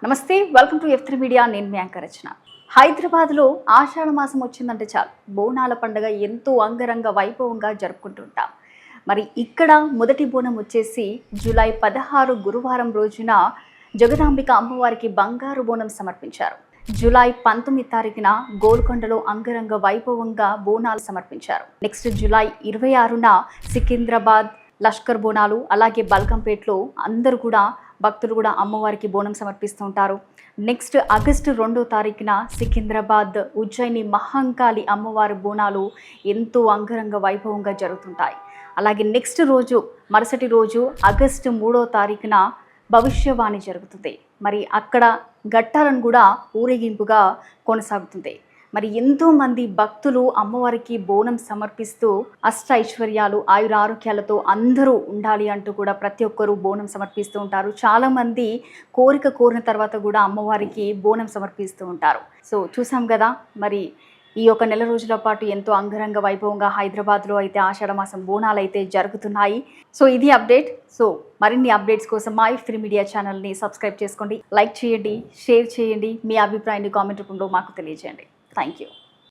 నమస్తే, welcome to F3 media. నేను మీ anchor రచన. హైదరాబాద్లో ఆషాఢ మాసం వచ్చిందంటే చాలు బోనాల పండుగ ఎంతో అంగరంగ వైభవంగా జరుపుకుంటుంటాం. మరి ఇక్కడ మొదటి బోనం వచ్చేసి జూలై 16 గురువారం రోజున జగదాంబిక అమ్మవారికి బంగారు బోనం సమర్పించారు. జూలై 19 తారీఖున గోల్కొండలో అంగరంగ వైభవంగా బోనాలు సమర్పించారు. నెక్స్ట్ జూలై 26న సికింద్రాబాద్ లష్కర్ బోనాలు, అలాగే బల్కంపేటలో అందరూ కూడా భక్తులు కూడా అమ్మవారికి బోనం సమర్పిస్తూ ఉంటారు. నెక్స్ట్ ఆగస్టు 2వ తారీఖున సికింద్రాబాద్ ఉజ్జయిని మహంకాళి అమ్మవారి బోనాలు ఎంతో అంగరంగ వైభవంగా జరుగుతుంటాయి. అలాగే నెక్స్ట్ రోజు మరుసటి రోజు ఆగస్టు 3వ తారీఖున భవిష్యవాణి జరుగుతుంది. మరి అక్కడ ఘట్టాలను కూడా ఊరేగింపుగా కొనసాగుతుంది. మరి ఎంతోమంది భక్తులు అమ్మవారికి బోనం సమర్పిస్తూ అష్ట ఐశ్వర్యాలు ఆయుర ఆరోగ్యాలతో అందరూ ఉండాలి అంటూ కూడా ప్రతి ఒక్కరూ బోనం సమర్పిస్తూ ఉంటారు. చాలామంది కోరిన తర్వాత కూడా అమ్మవారికి బోనం సమర్పిస్తూ ఉంటారు. సో చూసాం కదా, మరి ఈ ఒక నెల రోజుల పాటు ఎంతో అంగరంగ వైభవంగా హైదరాబాద్లో అయితే ఆషాఢ మాసం బోనాలు అయితే జరుగుతున్నాయి. సో ఇది అప్డేట్. సో మరిన్ని అప్డేట్స్ కోసం మా F3 మీడియా ఛానల్ని సబ్స్క్రైబ్ చేసుకోండి, లైక్ చేయండి, షేర్ చేయండి, మీ అభిప్రాయాన్ని కామెంట్ రూపంలో మాకు తెలియజేయండి. Thank you.